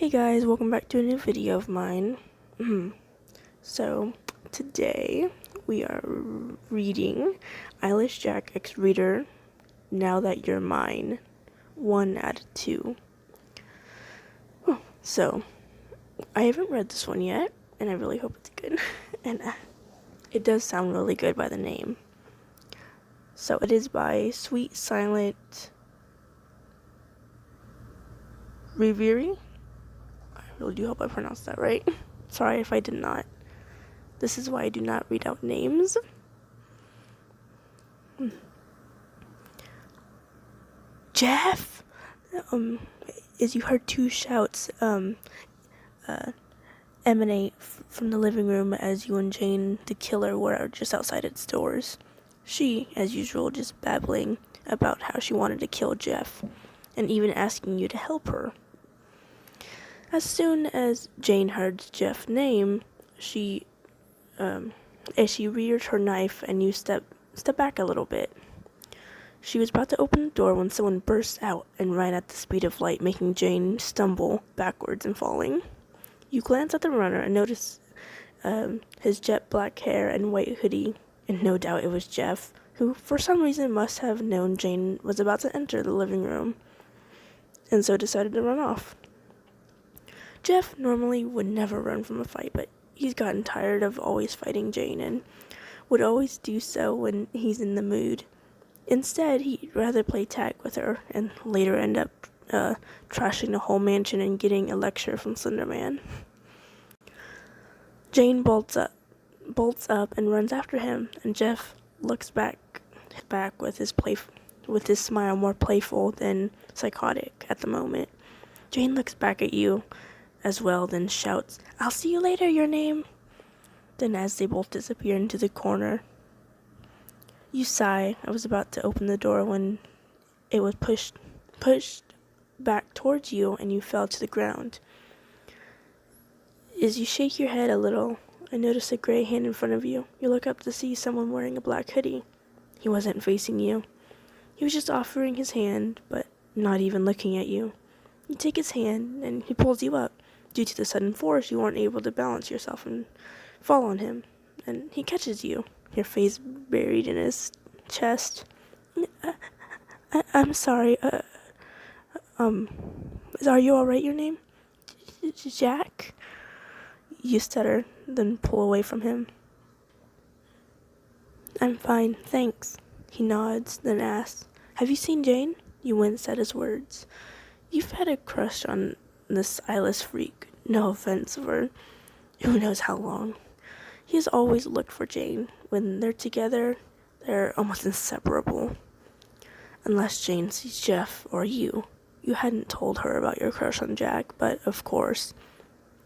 Hey guys, welcome back to a new video of mine. So, today we are reading Eyeless Jack X Reader, Now That You're Mine, 1 out of 2. So, I haven't read this one yet, and I really hope it's good. and it does sound really good by the name. So, it is by SweetSilentReverie. I really do hope I pronounced that right. Sorry if I did not. This is why I do not read out names. Jeff! As you heard two shouts emanate from the living room as you and Jane, the killer, were just outside its doors. She, as usual, just babbling about how she wanted to kill Jeff, and even asking you to help her. As soon as Jane heard Jeff's name, as she reared her knife and you step back a little bit. She was about to open the door when someone burst out and ran at the speed of light, making Jane stumble backwards and falling. You glance at the runner and notice his jet black hair and white hoodie, and no doubt it was Jeff, who for some reason must have known Jane was about to enter the living room, and so decided to run off. Jeff normally would never run from a fight, but he's gotten tired of always fighting Jane and would always do so when he's in the mood. Instead, he'd rather play tag with her and later end up trashing the whole mansion and getting a lecture from Slenderman. Jane bolts up and runs after him, and Jeff looks back with his smile more playful than psychotic at the moment. Jane looks back at you as well, then shouts, "I'll see you later, your name." Then as they both disappear into the corner, you sigh. I was about to open the door when it was pushed back towards you and you fell to the ground. As you shake your head a little, I notice a gray hand in front of you. You look up to see someone wearing a black hoodie. He wasn't facing you. He was just offering his hand, but not even looking at you. You take his hand and he pulls you up. Due to the sudden force, you weren't able to balance yourself and fall on him, and he catches you, your face buried in his chest. I'm sorry, are you alright, your name? Jack? You stutter, then pull away from him. I'm fine, thanks. He nods, then asks, have you seen Jane? You wince at his words. You've had a crush on this Eyeless freak, no offense, for who knows how long. He has always looked for Jane. When they're together, they're almost inseparable. Unless Jane sees Jeff or you. You hadn't told her about your crush on Jack, but of course,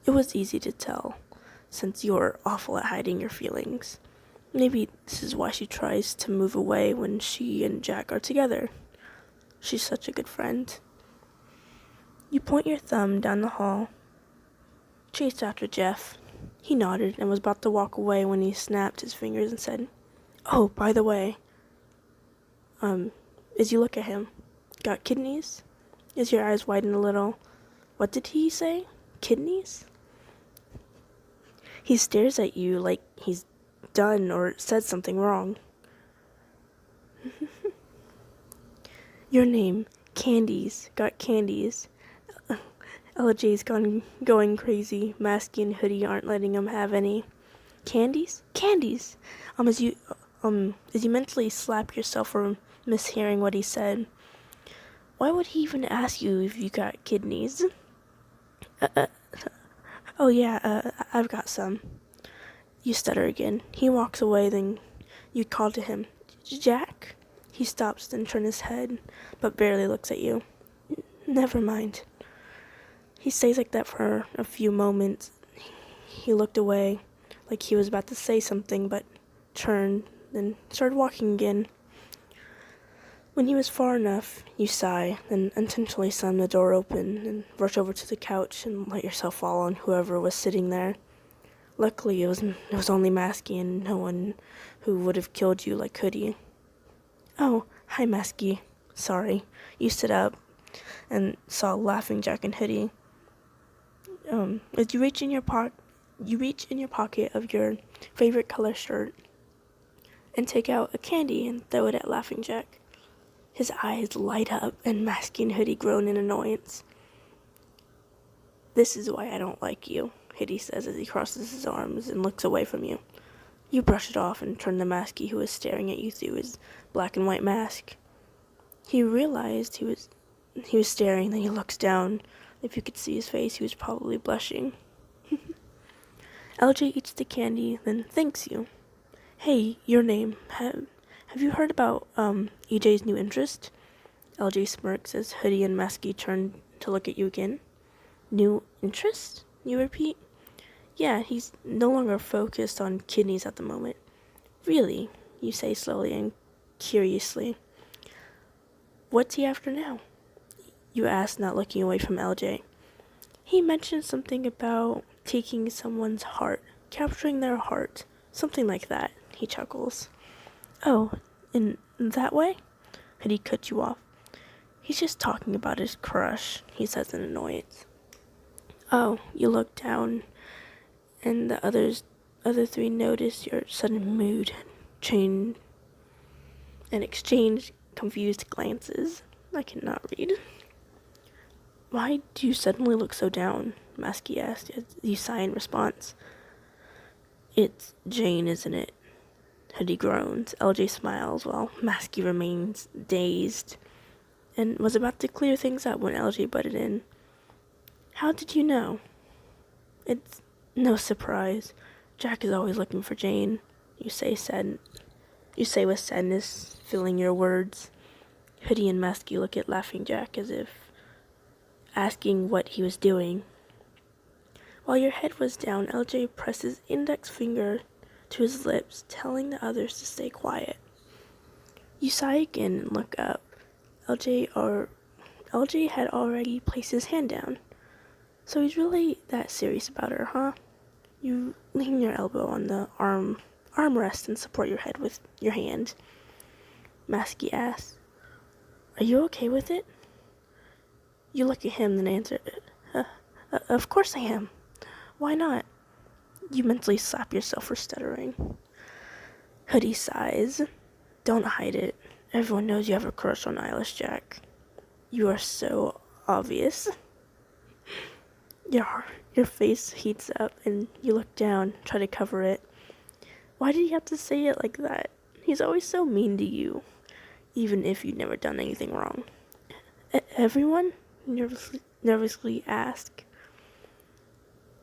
it was easy to tell, since you're awful at hiding your feelings. Maybe this is why she tries to move away when she and Jack are together. She's such a good friend. You point your thumb down the hall, chased after Jeff. He nodded and was about to walk away when he snapped his fingers and said, "Oh, by the way, as you look at him, got kidneys?" As your eyes widen a little, what did he say? Kidneys? He stares at you like he's done or said something wrong. Your name, Candies, got candies. LJ's going crazy. Masky and Hoodie aren't letting him have any. Candies? Candies! As you mentally slap yourself for mishearing what he said. Why would he even ask you if you got kidneys? Oh yeah, I've got some. You stutter again. He walks away, then you call to him, Jack? He stops, then turns his head, but barely looks at you. Never mind. He stays like that for a few moments. He looked away, like he was about to say something, but turned, then started walking again. When he was far enough, you sigh, then intentionally slam the door open and rush over to the couch and let yourself fall on whoever was sitting there. Luckily, it was only Masky and no one who would have killed you like Hoodie. Oh, hi Masky. Sorry. You stood up and saw laughing Jack and Hoodie. As you reach in your pocket of your favorite color shirt and take out a candy and throw it at Laughing Jack. His eyes light up and Masky and Hoodie groan in annoyance. "This is why I don't like you," Hoodie says as he crosses his arms and looks away from you. You brush it off and turn to Masky, who is staring at you through his black and white mask. He realized he was staring, then he looks down. If you could see his face, he was probably blushing. LJ eats the candy, then thanks you. "Hey, your name. Have you heard about EJ's new interest?" LJ smirks as Hoodie and Masky turn to look at you again. "New interest?" you repeat. "Yeah, he's no longer focused on kidneys at the moment." "Really?" you say slowly and curiously. "What's he after now?" you ask, not looking away from LJ. "He mentioned something about taking someone's heart, capturing their heart, something like that," he chuckles. "Oh, in that way?" Hoodie cut you off. "He's just talking about his crush," he says in annoyance. Oh, you look down, and the other three notice your sudden mood change and exchange confused glances. I cannot read. "Why do you suddenly look so down?" Masky asked as you sigh in response. "It's Jane, isn't it?" Hoodie groans. LJ smiles while Masky remains dazed and was about to clear things up when LJ butted in. "How did you know?" "It's no surprise. Jack is always looking for Jane," you say with sadness filling your words. Hoodie and Masky look at Laughing Jack as if asking what he was doing. While your head was down, LJ pressed his index finger to his lips, telling the others to stay quiet. You sigh again and look up. LJ had already placed his hand down. "So he's really that serious about her, huh?" You lean your elbow on the armrest and support your head with your hand. Masky asks, "Are you okay with it?" You look at him, then answer, "Of course I am. Why not?" You mentally slap yourself for stuttering. Hoodie sighs. "Don't hide it. Everyone knows you have a crush on Eyeless, Jack. You are so obvious." Your face heats up and you look down, try to cover it. Why did he have to say it like that? He's always so mean to you, even if you've never done anything wrong. Everyone? Nervously ask.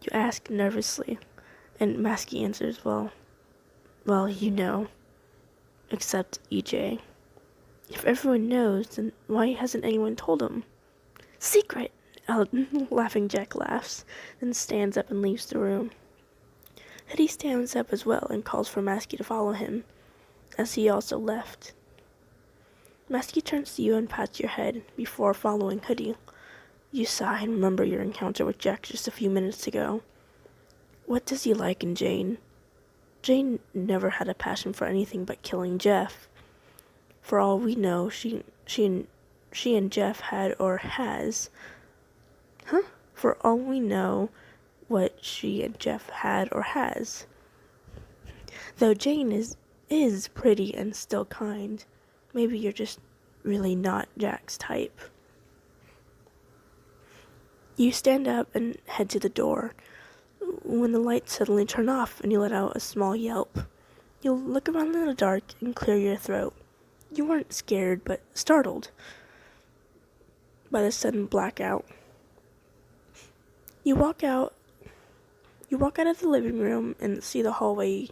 You ask nervously, and Masky answers, well, you know, except EJ. If everyone knows, then why hasn't anyone told him? Secret! Laughing Jack laughs, then stands up and leaves the room. Hoodie stands up as well and calls for Masky to follow him, as he also left. Masky turns to you and pats your head before following Hoodie. You sigh and remember your encounter with Jack just a few minutes ago. What does he like in Jane? Jane never had a passion for anything but killing Jeff. For all we know, she and Jeff had or has. For all we know, what she and Jeff had or has. Though Jane is pretty and still kind. Maybe you're just really not Jack's type. You stand up and head to the door, when the lights suddenly turn off and you let out a small yelp. You look around in the dark and clear your throat. You weren't scared, but startled by the sudden blackout. You walk out of the living room and see the hallway.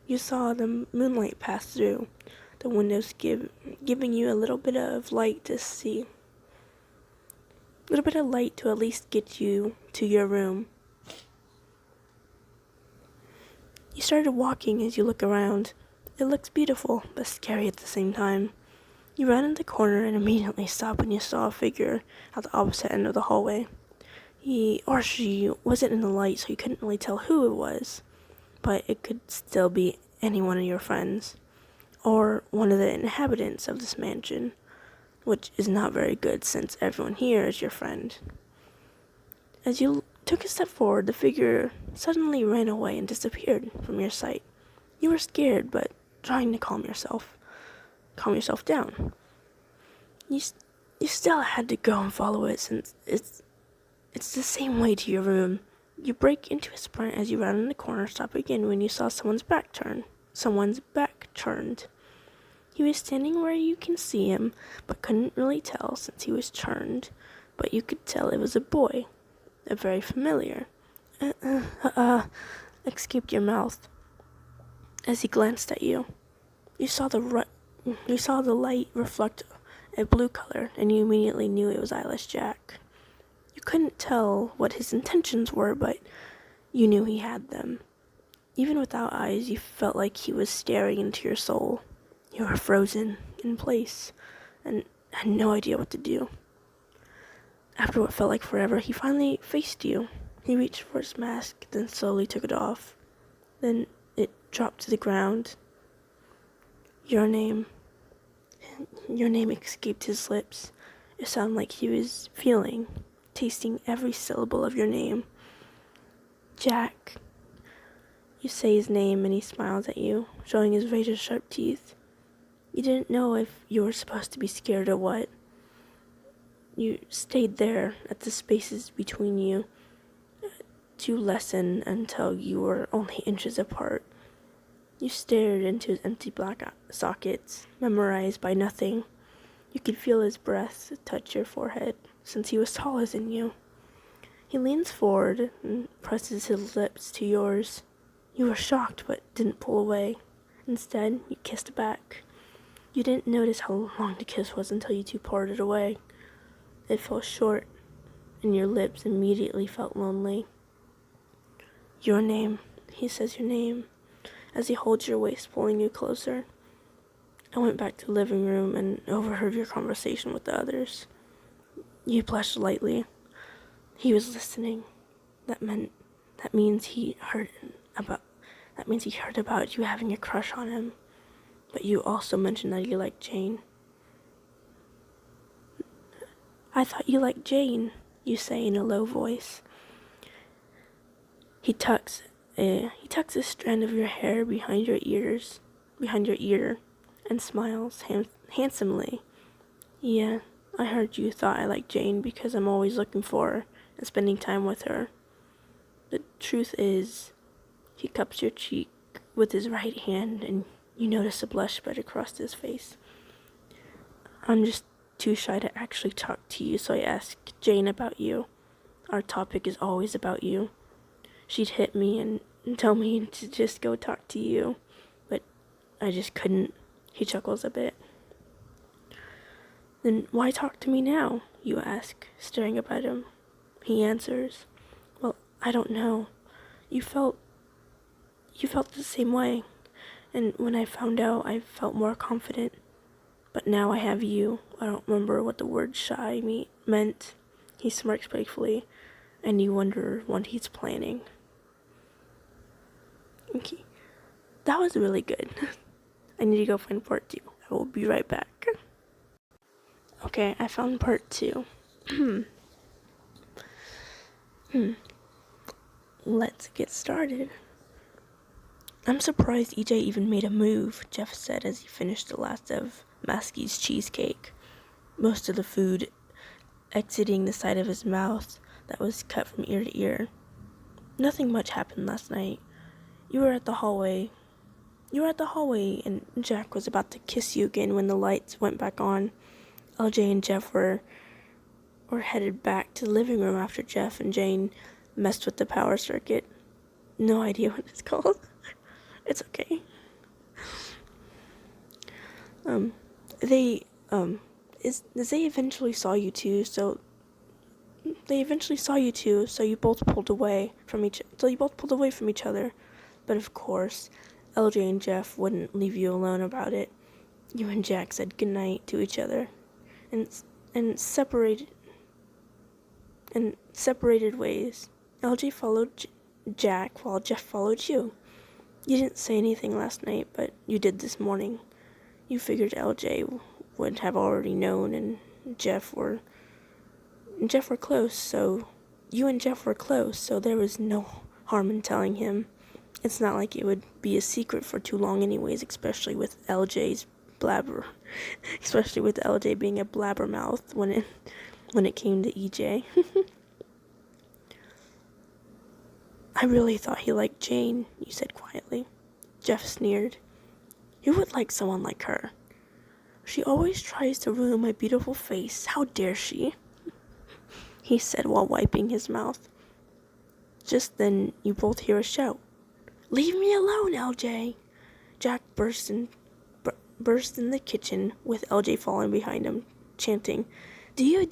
You saw the moonlight pass through the windows, giving you a little bit of light to see. A little bit of light to at least get you to your room. You started walking as you look around. It looks beautiful, but scary at the same time. You ran in the corner and immediately stopped when you saw a figure at the opposite end of the hallway. He or she wasn't in the light, so you couldn't really tell who it was, but it could still be any one of your friends, or one of the inhabitants of this mansion, which is not very good since everyone here is your friend. As you took a step forward, the figure suddenly ran away and disappeared from your sight. You were scared, but trying to calm yourself down. You still had to go and follow it, since it's the same way to your room. You break into a sprint as you rounded the corner, stop again when you saw someone's back turned. He was standing where you can see him, but couldn't really tell since he was turned. But you could tell it was a boy, a very familiar. Escaped your mouth as he glanced at you. You saw the light reflect a blue color, and you immediately knew it was Eyeless Jack. You couldn't tell what his intentions were, but you knew he had them. Even without eyes, you felt like he was staring into your soul. You were frozen in place and had no idea what to do. After what felt like forever, he finally faced you. He reached for his mask, then slowly took it off. Then it dropped to the ground. Your name escaped his lips. It sounded like he was tasting every syllable of your name. Jack. You say his name and he smiles at you, showing his razor-sharp teeth. You didn't know if you were supposed to be scared or what. You stayed there at the spaces between you to lessen until you were only inches apart. You stared into his empty black sockets, memorized by nothing. You could feel his breath touch your forehead, since he was taller than you. He leans forward and presses his lips to yours. You were shocked, but didn't pull away. Instead, you kissed back. You didn't notice how long the kiss was until you two parted away. It fell short, and your lips immediately felt lonely. Your name, he says your name, as he holds your waist, pulling you closer. I went back to the living room and overheard your conversation with the others. You blushed lightly. He was listening. That means he heard about you having a crush on him. But you also mentioned that you liked Jane. I thought you liked Jane, you say in a low voice. He tucks a strand of your hair behind your ear, and smiles handsomely. Yeah, I heard you thought I liked Jane because I'm always looking for her and spending time with her. The truth is, he cups your cheek with his right hand, and you notice a blush spread across his face. I'm just too shy to actually talk to you, so I asked Jane about you. Our topic is always about you. She'd hit me and tell me to just go talk to you, but I just couldn't. He chuckles a bit. Then why talk to me now? You ask, staring up at him. He answers, well, I don't know. You felt the same way, and when I found out, I felt more confident. But now I have you. I don't remember what the word shy meant. He smirks playfully, and you wonder what he's planning. Okay, that was really good. I need to go find part 2. I will be right back. Okay, I found part 2. Let's get started. I'm surprised EJ even made a move, Jeff said as he finished the last of Maskey's cheesecake, most of the food exiting the side of his mouth that was cut from ear to ear. Nothing much happened last night. You were at the hallway, and Jack was about to kiss you again when the lights went back on. LJ and Jeff were headed back to the living room after Jeff and Jane messed with the power circuit. No idea what it's called. It's okay. They eventually saw you two, so you both pulled away from each other. But of course, LJ and Jeff wouldn't leave you alone about it. You and Jack said goodnight to each other and separated ways. LJ followed Jack while Jeff followed you. You didn't say anything last night, but you did this morning. You figured LJ would have already known, and Jeff were close, so You and Jeff were close, so there was no harm in telling him. It's not like it would be a secret for too long anyways, especially with LJ being a blabbermouth when it came to EJ. I really thought he liked Jane, you said quietly. Jeff sneered. Who would like someone like her? She always tries to ruin my beautiful face. How dare she? He said while wiping his mouth. Just then, you both hear a shout. Leave me alone, LJ! Jack burst in the kitchen with LJ falling behind him, chanting, Do you?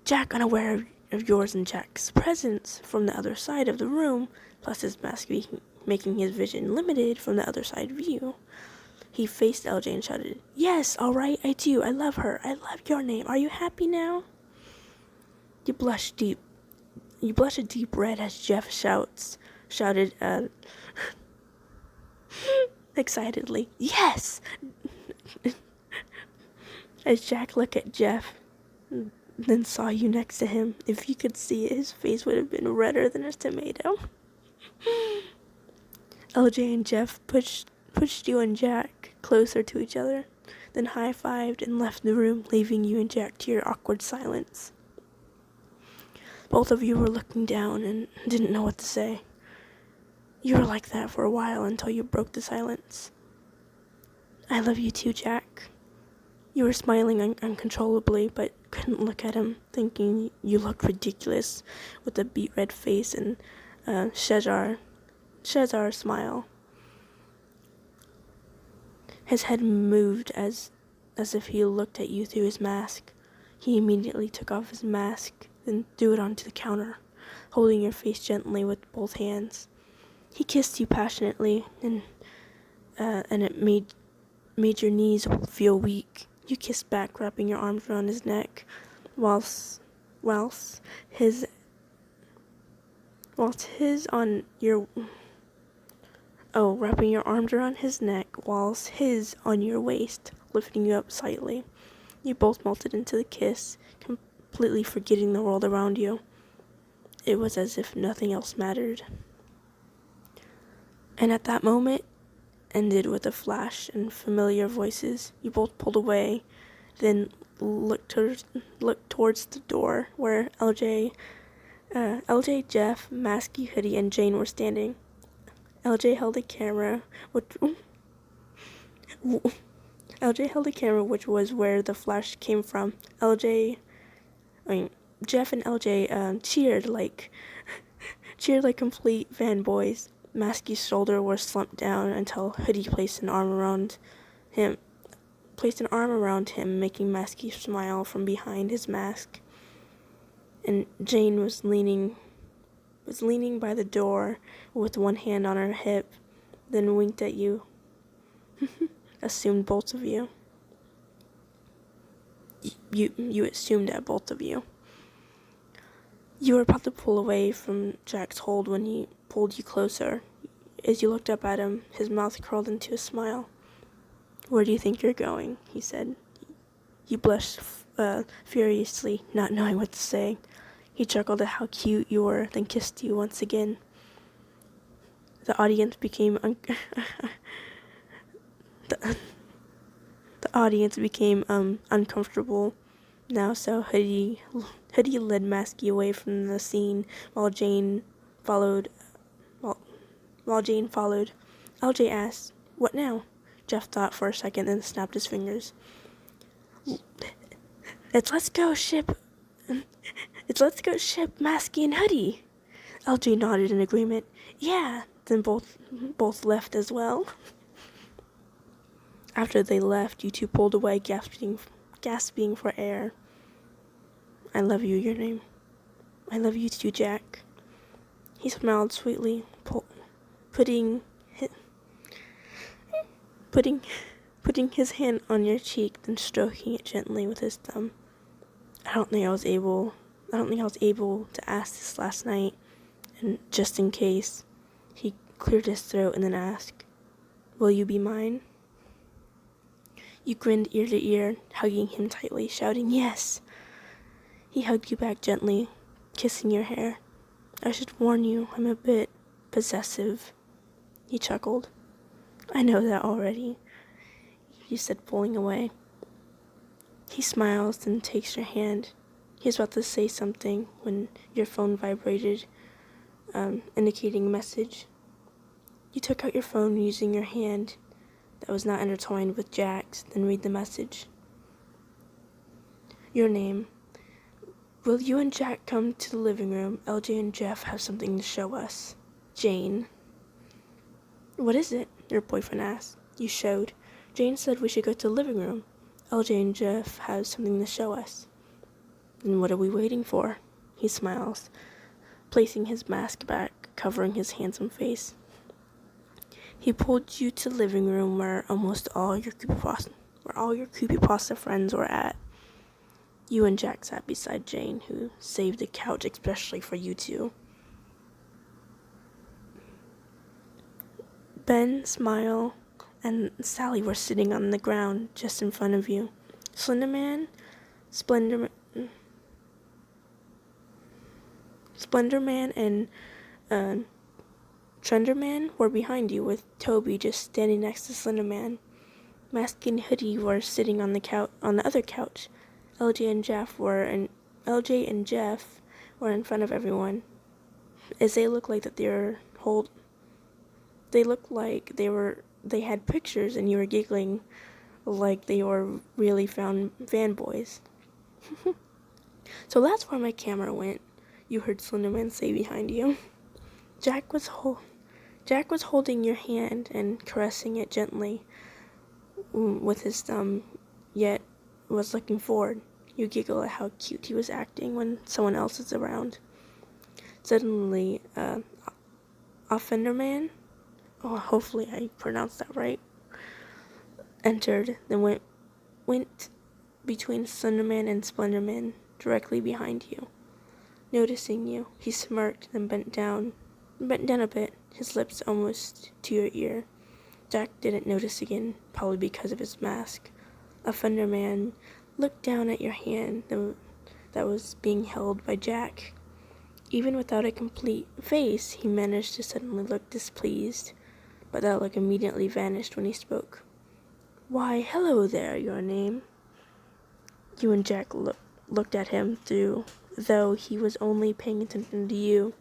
Jack, unaware of yours and Jack's presence from the other side of the room, plus his mask making his vision limited from the other side view. He faced LJ and shouted, Yes, all right, I do. I love her. I love your name. Are you happy now? You blush a deep red as Jeff shouted excitedly, Yes! As Jack looked at Jeff, then saw you next to him. If you could see it, his face would have been redder than a tomato. LJ and Jeff pushed you and Jack closer to each other, then high-fived and left the room, leaving you and Jack to your awkward silence. Both of you were looking down and didn't know what to say. You were like that for a while until you broke the silence. I love you too, Jack. You were smiling uncontrollably, but couldn't look at him, thinking you looked ridiculous with a beet red face and Shezar smile. His head moved as if he looked at you through his mask. He immediately took off his mask, then threw it onto the counter, holding your face gently with both hands. He kissed you passionately, and it made your knees feel weak. You kissed back, wrapping your arms around his neck, whilst his on your wrapping your arms around his neck, whilst his on your waist, lifting you up slightly. You both melted into the kiss, completely forgetting the world around you. It was as if nothing else mattered. And at that moment, ended with a flash and familiar voices. You both pulled away, then looked towards the door where LJ, Jeff, Masky, Hoodie, and Jane were standing. LJ held a camera, which was where the flash came from. Jeff and LJ cheered like complete fanboys. Masky's shoulder was slumped down until Hoodie placed an arm around him, making Masky smile from behind his mask. And Jane was leaning by the door with one hand on her hip, then winked at you. Assumed both of you. You assumed at both of you. You were about to pull away from Jack's hold when he pulled you closer. As you looked up at him, his mouth curled into a smile. Where do you think you're going? He said. You blushed furiously, not knowing what to say. He chuckled at how cute you were, then kissed you once again. The audience became uncomfortable now, so Hoodie led Masky away from the scene while Jane followed. LJ asked, "What now?" Jeff thought for a second, then snapped his fingers. Let's go ship Masky and Hoodie. LJ nodded in agreement. Yeah, then both left as well. After they left, you two pulled away, gasping for air. I love you, your name. I love you too, Jack. He smiled sweetly, putting his hand on your cheek, then stroking it gently with his thumb. I don't think I was able to ask this last night, and just in case, he cleared his throat and then asked, "Will you be mine?" You grinned ear to ear, hugging him tightly, shouting, "Yes!" He hugged you back gently, kissing your hair. I should warn you, I'm a bit possessive. He chuckled. I know that already, you said, pulling away. He smiles and takes your hand. He was about to say something when your phone vibrated, indicating a message. You took out your phone using your hand that was not intertwined with Jack's, then read the message. Your name. Will you and Jack come to the living room? LJ and Jeff have something to show us. Jane. What is it? Your boyfriend asked. You showed. Jane said we should go to the living room. LJ and Jeff have something to show us. Then what are we waiting for? He smiles, placing his mask back, covering his handsome face. He pulled you to the living room where all your creepypasta friends were at. You and Jack sat beside Jane, who saved the couch especially for you two. Ben, Smile, and Sally were sitting on the ground just in front of you. Slenderman, Splenderman, and Trenderman were behind you, with Toby just standing next to Slenderman. Mask and Hoodie were sitting on the other couch. LJ and Jeff were in front of everyone, as they looked like they had pictures, and you were giggling like they were really fanboys. So that's where my camera went, you heard Slenderman say behind you. Jack was holding your hand and caressing it gently with his thumb, yet was looking forward. You giggle at how cute he was acting when someone else is around. Suddenly, Offenderman, hopefully I pronounced that right, entered, then went between Slenderman and Splenderman, directly behind you. Noticing you, he smirked and bent down a bit, his lips almost to your ear. Jack didn't notice again, probably because of his mask. Offenderman looked down at your hand that was being held by Jack. Even without a complete face, he managed to suddenly look displeased, but that look immediately vanished when he spoke. Why, hello there, your name. You and Jack looked at him though he was only paying attention to you.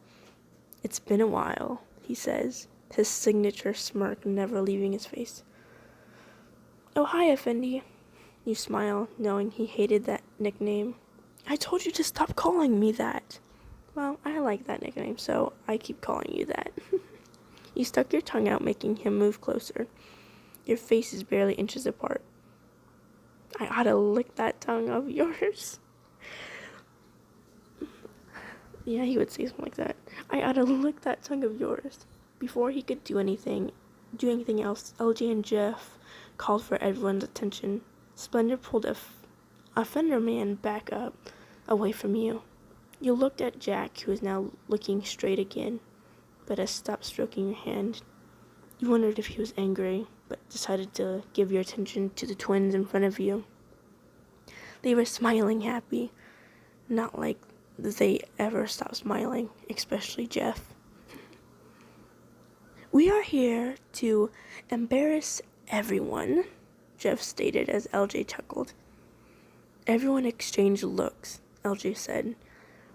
It's been a while, he says, his signature smirk never leaving his face. Oh, hi, Effendi. You smile, knowing he hated that nickname. I told you to stop calling me that. Well, I like that nickname, so I keep calling you that. You stuck your tongue out, making him move closer. Your faces barely inches apart. I ought to lick that tongue of yours. Yeah, he would say something like that. I ought to lick that tongue of yours. Before he could do anything else, LJ and Jeff called for everyone's attention. Splendor pulled a Fenderman back up, away from you. You looked at Jack, who was now looking straight again, but has stopped stroking your hand. You wondered if he was angry, but decided to give your attention to the twins in front of you. They were smiling happy, not like they ever stop smiling, especially Jeff. We are here to embarrass everyone, Jeff stated as LJ chuckled. Everyone exchanged looks, LJ said.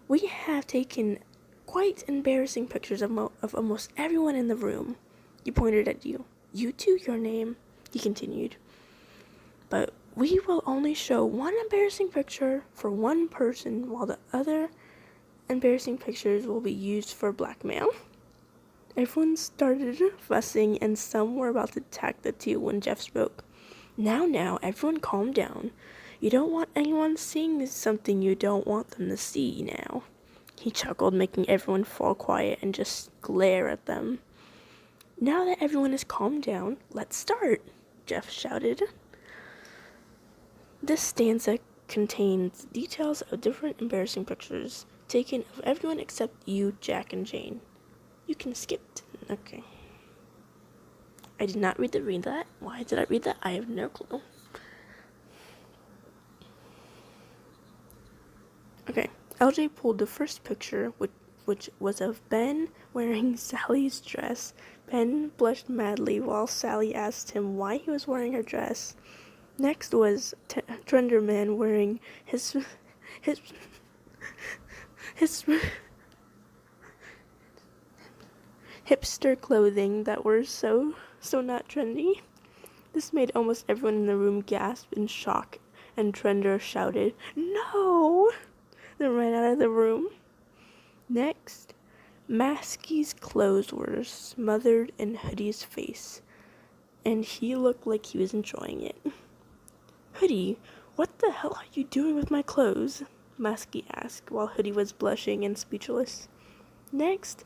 We have taken quite embarrassing pictures of almost everyone in the room. He pointed at you. You two, your name, he continued. But we will only show one embarrassing picture for one person, while the other embarrassing pictures will be used for blackmail. Everyone started fussing, and some were about to attack the two when Jeff spoke. Now, everyone calm down. You don't want anyone seeing something you don't want them to see now. He chuckled, making everyone fall quiet and just glare at them. Now that everyone is calmed down, let's start, Jeff shouted. This stanza contains details of different embarrassing pictures taken of everyone except you, Jack, and Jane. You can skip. Okay. I did not read that. Why did I read that? I have no clue. Okay, LJ pulled the first picture, which was of Ben wearing Sally's dress. Ben blushed madly while Sally asked him why he was wearing her dress. Next was Trenderman wearing his hipster clothing that were so not trendy. This made almost everyone in the room gasp in shock, and Trender shouted, "No!" then ran out of the room. Next, Masky's clothes were smothered in Hoodie's face, and he looked like he was enjoying it. "Hoodie, what the hell are you doing with my clothes?" Masky asked, while Hoodie was blushing and speechless. Next,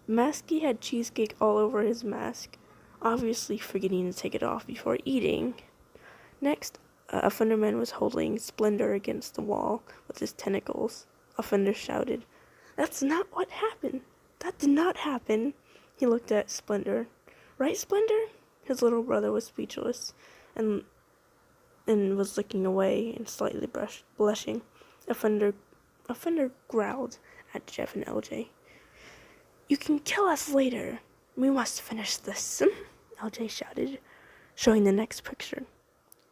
Masky had cheesecake all over his mask, obviously forgetting to take it off before eating. Next, Offenderman was holding Splendor against the wall with his tentacles. Offender shouted, "That's not what happened. That did not happen." He looked at Splendor. "Right, Splendor?" His little brother was speechless and was looking away and slightly blushing. Offender growled at Jeff and LJ. "You can kill us later. We must finish this," LJ shouted, showing the next picture.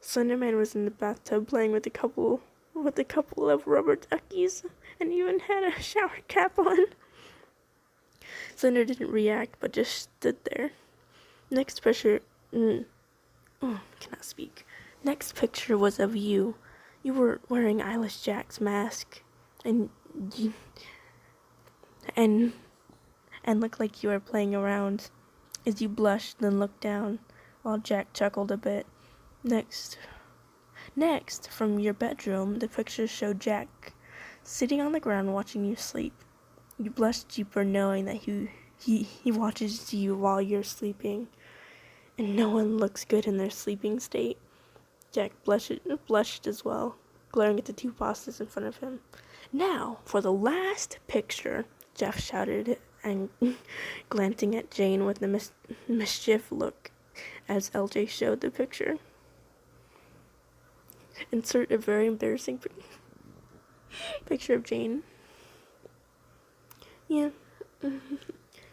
Slenderman was in the bathtub playing with a couple of rubber duckies and even had a shower cap on. Slender didn't react but just stood there. Next picture cannot speak. Next picture was of you. You were wearing Eyeless Jack's mask and looked like you were playing around as you blushed then looked down while Jack chuckled a bit. Next, from your bedroom, the pictures showed Jack sitting on the ground watching you sleep. You blushed deeper knowing that he watches you while you're sleeping, and no one looks good in their sleeping state. Jack blushed as well, glaring at the two bosses in front of him. "Now, for the last picture," Jeff shouted, and glancing at Jane with a mischief look as LJ showed the picture. Insert a very embarrassing picture of Jane. Yeah.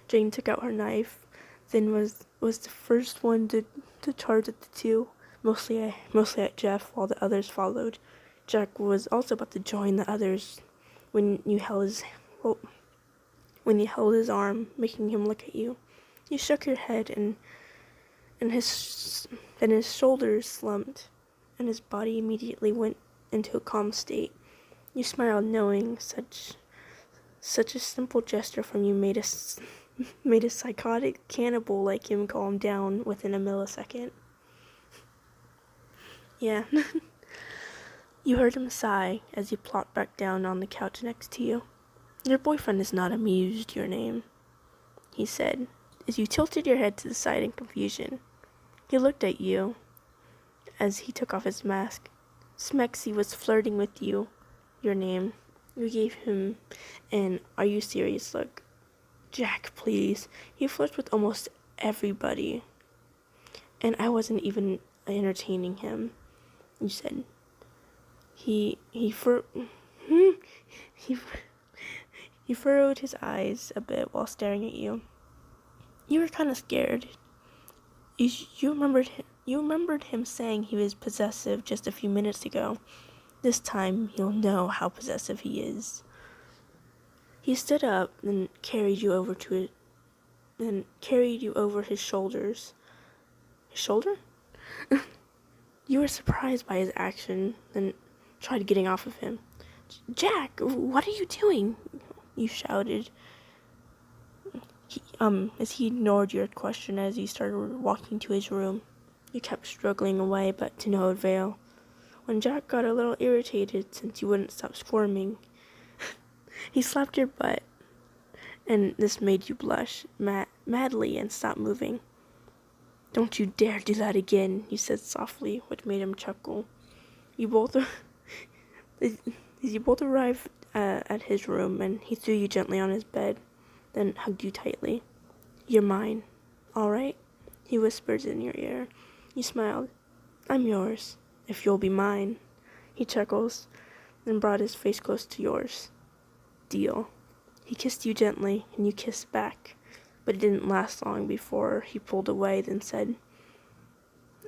Jane took out her knife, then was the first one to charge at the two, mostly at Jeff, while the others followed. Jack was also about to join the others when you held his arm, making him look at you. You shook your head, and his shoulders slumped, and his body immediately went into a calm state. You smiled, knowing such a simple gesture from you made a psychotic cannibal like him calm down within a millisecond. Yeah. You heard him sigh as he plopped back down on the couch next to you. "Your boyfriend is not amused, your name," he said, as you tilted your head to the side in confusion. He looked at you as he took off his mask. "Smexy was flirting with you, your name." You gave him an "are you serious" look. "Jack, please. He flirts with almost everybody. And I wasn't even entertaining him," you said. He furrowed his eyes a bit while staring at you. You were kind of scared. You remembered him saying he was possessive just a few minutes ago. This time you'll know how possessive he is. He stood up and carried you over his shoulders. His shoulder? You were surprised by his action, then tried getting off of him. "Jack, what are you doing?" you shouted. As he ignored your question as you started walking to his room. You kept struggling away, but to no avail. When Jack got a little irritated since you wouldn't stop squirming, he slapped your butt, and this made you blush madly and stop moving. "Don't you dare do that again," you said softly, which made him chuckle. You both arrived at his room, and he threw you gently on his bed, then hugged you tightly. "You're mine, all right?" he whispered in your ear. You smiled. "I'm yours, if you'll be mine." He chuckles. and brought his face close to yours. Deal. He kissed you gently, and you kissed back, but it didn't last long before he pulled away, then said,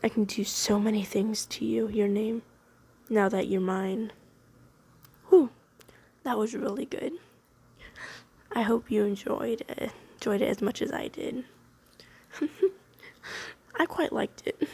I can do so many things to you, your name, now that you're mine. Whew, that was really good. I hope you enjoyed it as much as I did. I quite liked it.